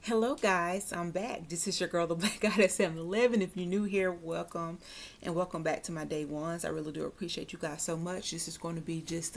Hello guys, I'm back. This is your girl, the Black Goddess 711. If you're new here, welcome and welcome back to my day ones. I really do appreciate you guys so much. This is going to be just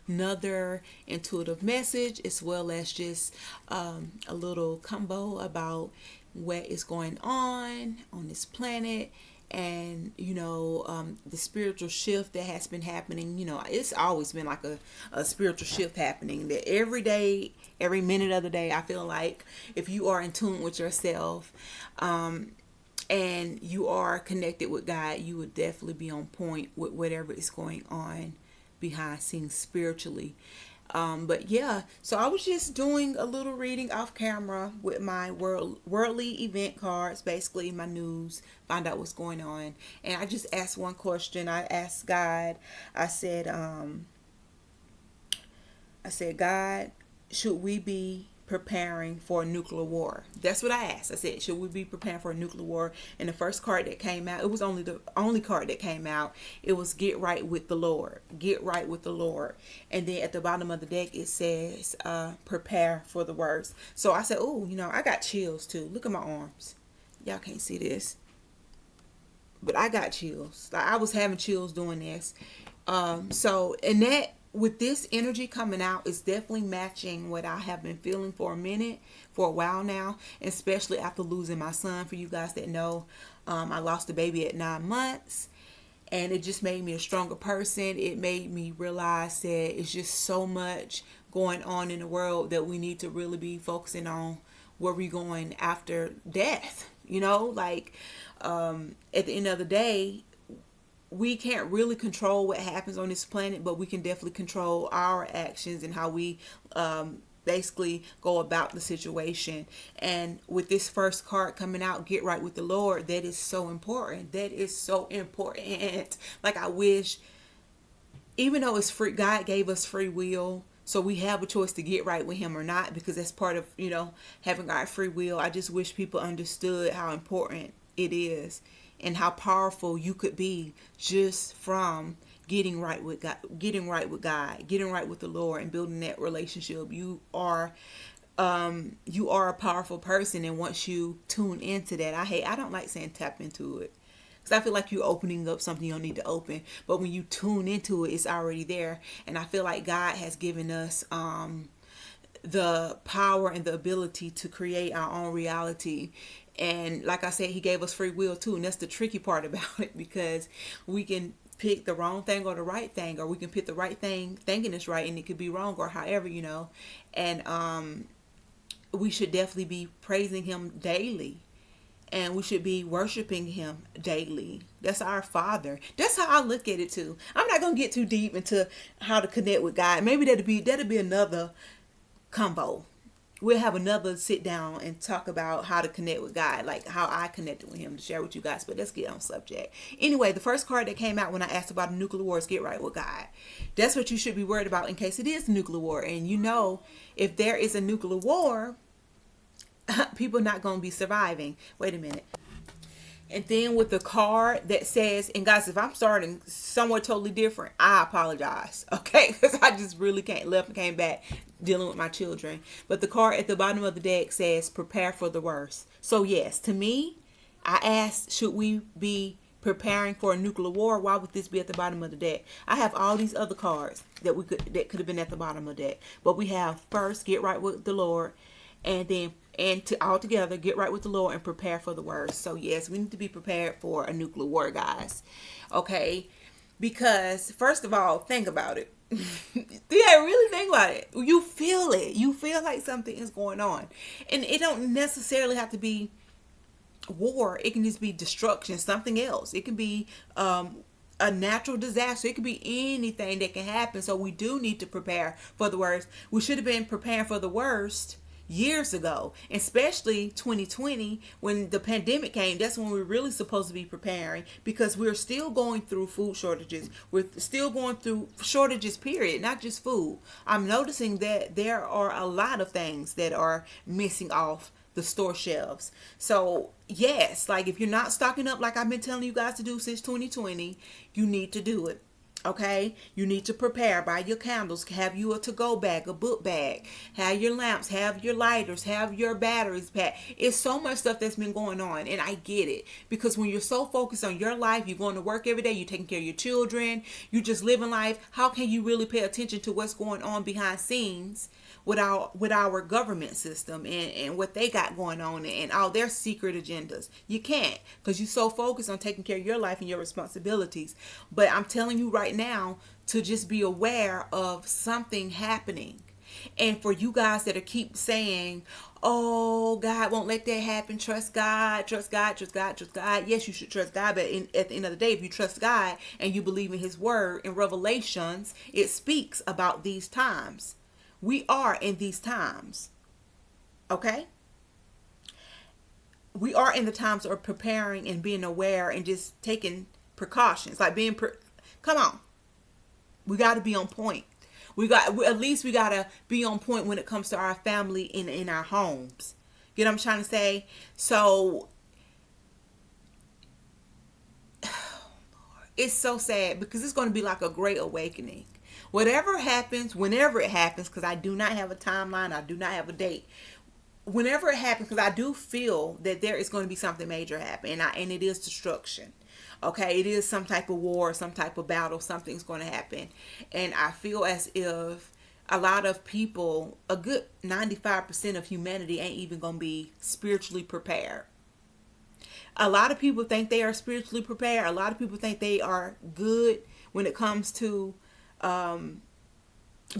another intuitive message as well as just a little combo about what is going on this planet and the spiritual shift that has been happening. It's always been like a spiritual shift happening that every day, every minute of the day, I feel like if you are in tune with yourself, and you are connected with God, you would definitely be on point with whatever is going on behind scenes spiritually. But yeah, so I was just doing a little reading off camera with my worldly event cards, basically my news, find out what's going on. And I just asked one question. I asked God, I said, God, should we be preparing for a nuclear war? That's what I asked. I said, should we be preparing for a nuclear war? And the first card that came out, it was only the only card that came out. It was get right with the Lord. Get right with the Lord. And then at the bottom of the deck, it says, prepare for the worst. So I said, oh, I got chills too. Look at my arms. Y'all can't see this, but I got chills. Like, I was having chills doing this. So, and that, with this energy coming out, is definitely matching what I have been feeling for a while now, especially after losing my son. For you guys that know, I lost the baby at 9 months, and it just made me a stronger person. It made me realize that it's just so much going on in the world that we need to really be focusing on where we're going after death. Like, at the end of the day, we can't really control what happens on this planet, but we can definitely control our actions and how we basically go about the situation. And with this first card coming out, get right with the Lord, that is so important. That is so important. Like, I wish, even though it's free, God gave us free will, so we have a choice to get right with him or not, because that's part of, having our free will. I just wish people understood how important it is and how powerful you could be just from getting right with God, getting right with the Lord, and building that relationship. You are a powerful person, and once you tune into that, I don't like saying tap into it, because I feel like you're opening up something you don't need to open. But when you tune into it, it's already there. And I feel like God has given us the power and the ability to create our own reality. And like I said, he gave us free will too, and that's the tricky part about it, because we can pick the wrong thing or the right thing, or we can pick the right thing thinking it's right and it could be wrong, or however. And we should definitely be praising him daily, and we should be worshiping him daily. That's our Father. That's how I look at it too. I'm not gonna get too deep into how to connect with God. Maybe that'll be another combo. We'll have another sit down and talk about how to connect with God, like how I connected with him, to share with you guys. But let's get on subject. Anyway, the first card that came out when I asked about a nuclear war is get right with God. That's what you should be worried about in case it is a nuclear war. And if there is a nuclear war, people are not going to be surviving. Wait a minute. And then with the card that says, and guys, if I'm starting somewhere totally different, I apologize, okay? Because I just really left and came back dealing with my children. But the card at the bottom of the deck says, prepare for the worst. So yes, to me, I asked, should we be preparing for a nuclear war? Why would this be at the bottom of the deck? I have all these other cards that could have been at the bottom of the deck. But we have, first, get right with the Lord, and then to all together, get right with the Lord and prepare for the worst. So yes, we need to be prepared for a nuclear war, guys. Okay? Because first of all, think about it. Yeah, really think about it. You feel it. You feel like something is going on. And it don't necessarily have to be war. It can just be destruction, something else. It can be a natural disaster. It could be anything that can happen. So we do need to prepare for the worst. We should have been preparing for the worst years ago, especially 2020 when the pandemic came. That's when we're really supposed to be preparing, because we're still going through food shortages. We're still going through shortages, period, not just food. I'm noticing that there are a lot of things that are missing off the store shelves. So yes, like if you're not stocking up like I've been telling you guys to do since 2020, you need to do it. Okay, you need to prepare. Buy your candles. Have you a to-go bag, a book bag. Have your lamps. Have your lighters. Have your batteries packed. It's so much stuff that's been going on, and I get it, because when you're so focused on your life, you're going to work every day. You're taking care of your children. You just living life. How can you really pay attention to what's going on behind scenes with our government system and what they got going on and all their secret agendas? You can't, because you're so focused on taking care of your life and your responsibilities. But I'm telling you right now to just be aware of something happening. And for you guys that are keep saying, oh, God won't let that happen, trust God, trust God, trust God, trust God. Yes, you should trust God, but at the end of the day, if you trust God and you believe in his word, in Revelations, it speaks about these times. We are in these times. Okay? We are in the times of preparing and being aware and just taking precautions. Like come on. We got to be on point. At least we got to be on point when it comes to our family in our homes. You know what I'm trying to say? So it's so sad, because it's going to be like a great awakening. Whatever happens, whenever it happens, because I do not have a timeline, I do not have a date. Whenever it happens, because I do feel that there is going to be something major happen, and it is destruction. Okay, it is some type of war, some type of battle, something's going to happen. And I feel as if a lot of people, a good 95% of humanity ain't even going to be spiritually prepared. A lot of people think they are spiritually prepared. A lot of people think they are good when it comes to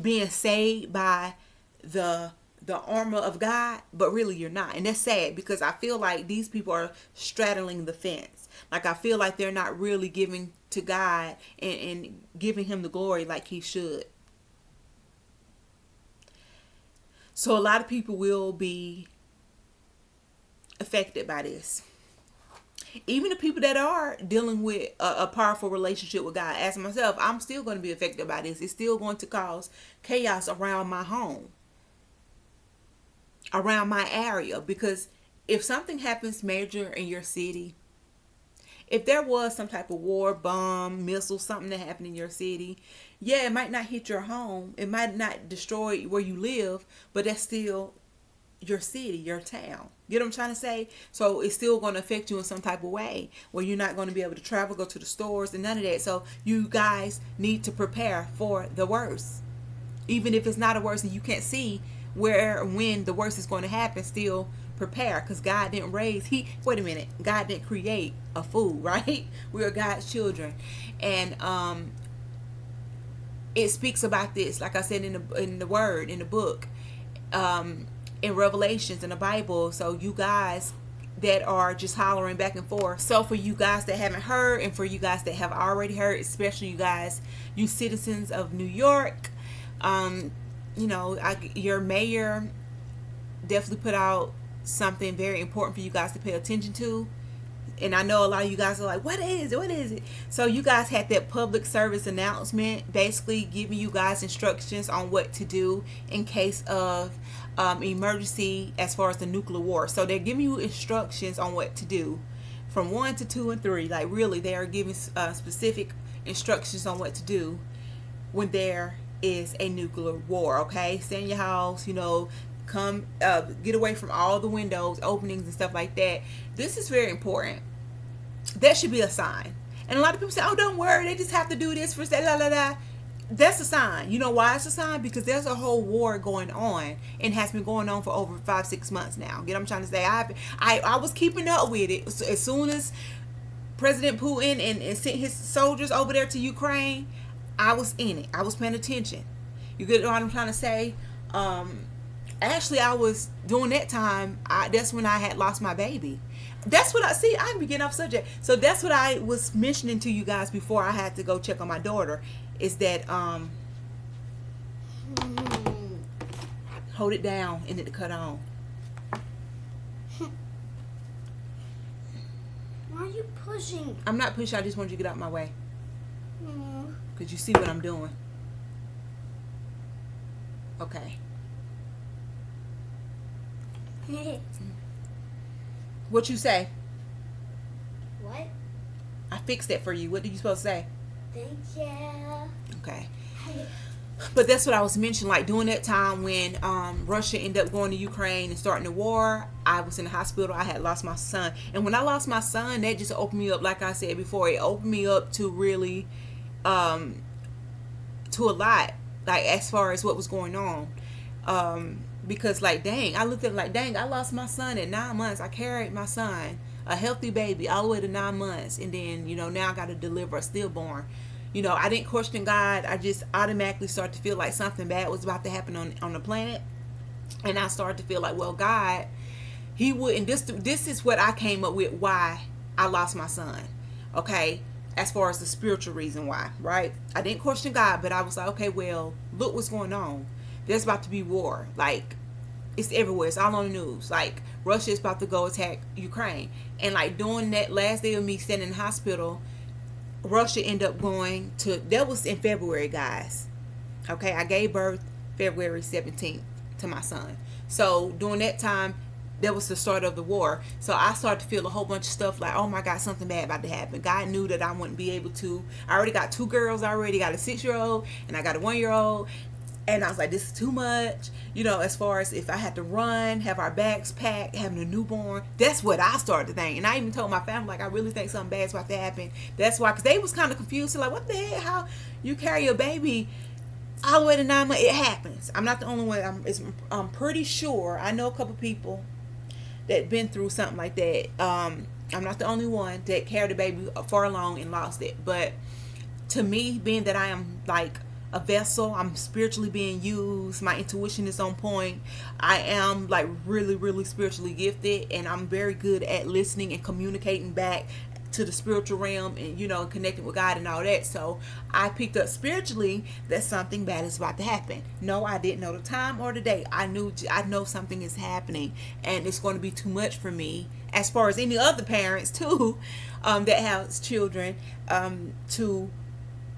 being saved by the armor of God, but really you're not. And that's sad, because I feel like these people are straddling the fence. Like, I feel like they're not really giving to God and giving him the glory like he should. So a lot of people will be affected by this. Even the people that are dealing with a powerful relationship with God, as myself, I'm still going to be affected by this. It's still going to cause chaos around my home, around my area. Because if something happens major in your city, if there was some type of war, bomb, missile, something that happened in your city, yeah, it might not hit your home. It might not destroy where you live, but that's still your city, your town. You know what I'm trying to say? So it's still going to affect you in some type of way, where you're not going to be able to travel, go to the stores, and none of that. So you guys need to prepare for the worst. Even if it's not a worst and you can't see where or when the worst is going to happen, still prepare, because God didn't God didn't create a fool, right? We are God's children. And it speaks about this, like I said, in the word, in the book, in Revelations, in the Bible. So you guys that are just hollering back and forth. So for you guys that haven't heard, and for you guys that have already heard, especially you guys, you citizens of New York, your mayor definitely put out something very important for you guys to pay attention to. And I know a lot of you guys are like, what is it? So you guys had that public service announcement, basically giving you guys instructions on what to do in case of emergency as far as the nuclear war. So they're giving you instructions on what to do from 1 to 2 and 3. Like, really, they are giving specific instructions on what to do when there is a nuclear war. Okay, stay in your house, come get away from all the windows openings and stuff like that. This is very important. That should be a sign. And a lot of people say, oh, don't worry, they just have to do this for la la la. That's a sign. You know why it's a sign? Because there's a whole war going on, and has been going on for over 5-6 months now. You know what I'm trying to say? I was keeping up with it. So as soon as President Putin and sent his soldiers over there to Ukraine, I was in it. I was paying attention. You get what I'm trying to say? Actually, I was during that time. That's when I had lost my baby. That's what I'm getting off subject. So that's what I was mentioning to you guys before I had to go check on my daughter. Is that hold it down and it cut on. Why are you pushing? I'm not pushing. I just want you to get out my way. Because you see what I'm doing. Okay. What you say? What? I fixed that for you. What did you supposed to say? Thank you. Okay. But that's what I was mentioning, like during that time when Russia ended up going to Ukraine and starting the war, I was in the hospital. I had lost my son. And when I lost my son, that just opened me up, like I said before, it opened me up to really, to a lot, like as far as what was going on. Because like, dang, I looked at it like, dang, I lost my son at 9 months. I carried my son, a healthy baby, all the way to 9 months. And then, now I got to deliver a stillborn. I didn't question God. I just automatically started to feel like something bad was about to happen on the planet. And I started to feel like, well, God, He wouldn't. This is what I came up with why I lost my son. Okay? As far as the spiritual reason why, right? I didn't question God, but I was like, okay, well, look what's going on. There's about to be war. Like, it's everywhere. It's all on the news. Like, Russia is about to go attack Ukraine. And like during that last day of me staying in the hospital, Russia ended up going to, that was in February, guys. Okay, I gave birth February 17th to my son. So during that time, that was the start of the war. So I started to feel a whole bunch of stuff like, oh my God, something bad about to happen. God knew that I wouldn't be able to. I already got 2 girls already. Got a 6-year-old and I got a 1-year-old. And I was like, this is too much. As far as if I had to run, have our bags packed, having a newborn. That's what I started to think. And I even told my family, like, I really think something bad's about to happen. That's why, because they was kind of confused. Like, what the heck? How you carry a baby all the way to 9 months? It happens. I'm not the only one. I'm pretty sure. I know a couple people that been through something like that. I'm not the only one that carried a baby far along and lost it. But to me, being that I am like a vessel, I'm spiritually being used, my intuition is on point, I am like really, really spiritually gifted, and I'm very good at listening and communicating back to the spiritual realm and connecting with God and all that. So I picked up spiritually that something bad is about to happen. No, I didn't know the time or the date. I know something is happening, and it's going to be too much for me, as far as any other parents too, that has children, to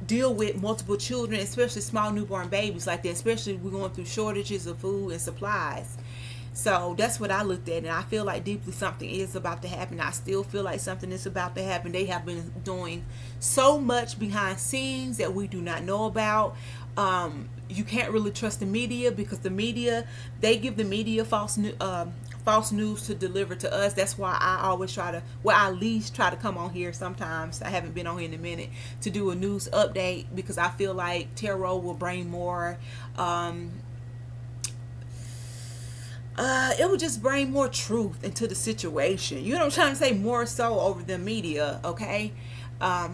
deal with multiple children, especially small newborn babies like that, especially we're going through shortages of food and supplies. So that's what I looked at, and I feel like deeply something is about to happen. I still feel like something is about to happen. They have been doing so much behind scenes that we do not know about. You can't really trust the media, because the media, they give the media false news to deliver to us. That's why I always I at least try to come on here sometimes. I haven't been on here in a minute to do a news update, because I feel like tarot will bring more, it would just bring more truth into the situation. You know what I'm trying to say? More so over the media, okay?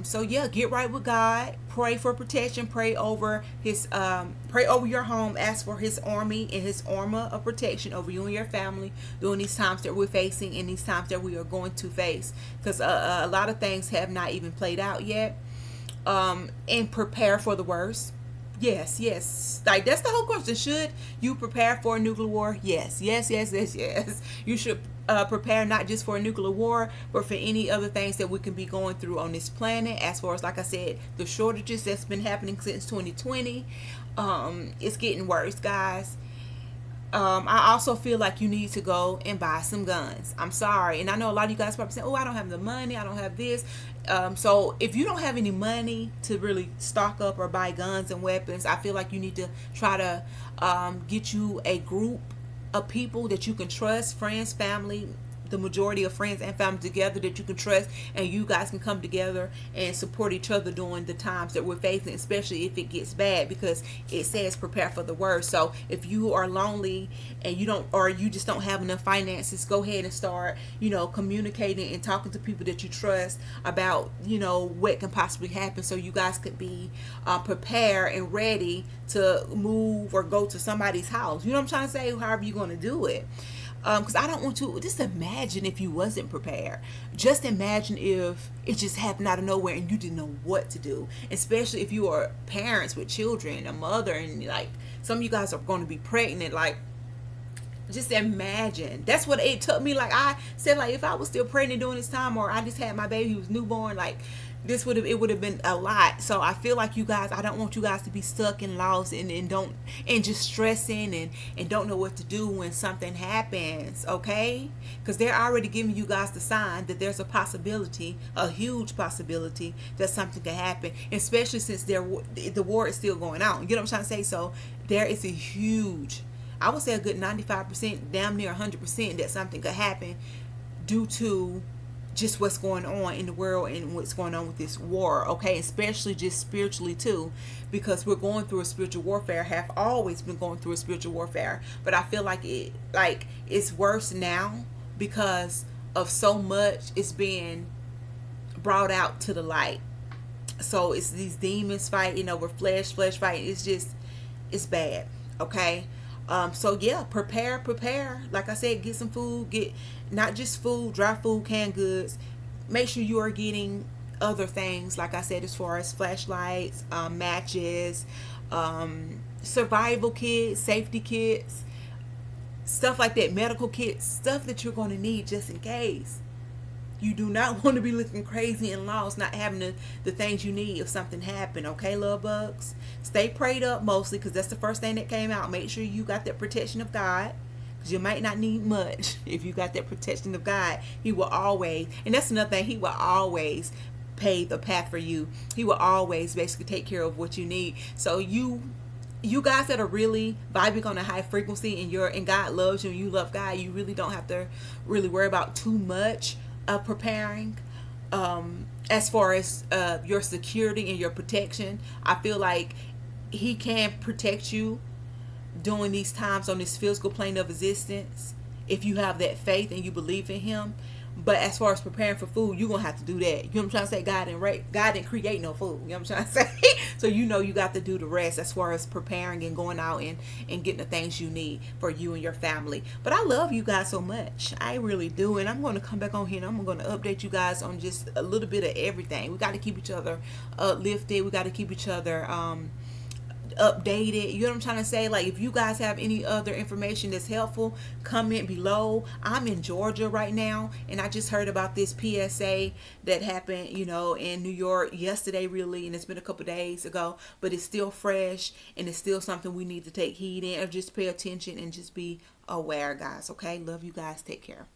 So yeah, get right with God. Pray for protection. Pray over your home. Ask for His army and His armor of protection over you and your family during these times that we're facing and these times that we are going to face. Because a lot of things have not even played out yet. And prepare for the worst. Yes. Like, that's the whole question. Should you prepare for a nuclear war? Yes. You should prepare not just for a nuclear war, but for any other things that we can be going through on this planet. As far as, like I said, the shortages that's been happening since 2020, it's getting worse, guys. I also feel like you need to go and buy some guns. I'm sorry. And I know a lot of you guys probably say, oh, I don't have the money. I don't have this. So if you don't have any money to really stock up or buy guns and weapons, I feel like you need to try to get you a group of people that you can trust, friends, family, the majority of friends and family together that you can trust, and you guys can come together and support each other during the times that we're facing, especially if it gets bad, because it says prepare for the worst. So if you are lonely and you just don't have enough finances, go ahead and start communicating and talking to people that you trust about what can possibly happen, so you guys could be prepared and ready to move or go to somebody's house. You know what I'm trying to say? However you're going to do it. Because I don't want to, just imagine if you wasn't prepared. Just imagine if it just happened out of nowhere and you didn't know what to do. Especially if you are parents with children, a mother, and like some of you guys are going to be pregnant. Like, just imagine. That's what it took me. Like I said, like if I was still pregnant during this time, or I just had my baby who was newborn, like it would have been a lot. So I feel like you guys, I don't want you guys to be stuck and lost and just stressing and don't know what to do when something happens, okay? Because they're already giving you guys the sign that there's a possibility, a huge possibility that something could happen, especially since the war is still going on. You know what I'm trying to say? So there is a huge, I would say a good 95%, damn near 100% that something could happen due to just what's going on in the world and what's going on with this war, okay? Especially just spiritually too, because we're going through a spiritual warfare, have always been going through a spiritual warfare, but I feel like it's worse now because of so much is being brought out to the light. So it's these demons fighting over flesh fighting. It's bad, okay? So yeah, prepare. Like I said, get some food. Get not just food, dry food, canned goods. Make sure you are getting other things, like I said, as far as flashlights, matches, survival kits, safety kits, stuff like that, medical kits, stuff that you're going to need just in case. You do not want to be looking crazy and lost, not having the things you need if something happened, okay, love bugs? Stay prayed up mostly, because that's the first thing that came out. Make sure you got that protection of God, because you might not need much if you got that protection of God. He will always, and that's another thing, He will always pave the path for you. He will always basically take care of what you need. So you guys that are really vibing on a high frequency and God loves you and you love God, you really don't have to really worry about too much of preparing as far as your security and your protection. I feel like He can protect you during these times on this physical plane of existence if you have that faith and you believe in Him. But as far as preparing for food, you're going to have to do that. You know what I'm trying to say? God didn't create no food. You know what I'm trying to say? So you got to do the rest as far as preparing and going out and getting the things you need for you and your family. But I love you guys so much. I really do. And I'm going to come back on here and I'm going to update you guys on just a little bit of everything. We got to keep each other uplifted. We got to keep each other updated. You know what I'm trying to say? Like, if you guys have any other information that's helpful, comment below. I'm in Georgia right now, and I just heard about this PSA that happened, in New York yesterday, really, and it's been a couple days ago, but it's still fresh, and it's still something we need to take heed in, or just pay attention and just be aware, guys. Okay, love you guys. Take care.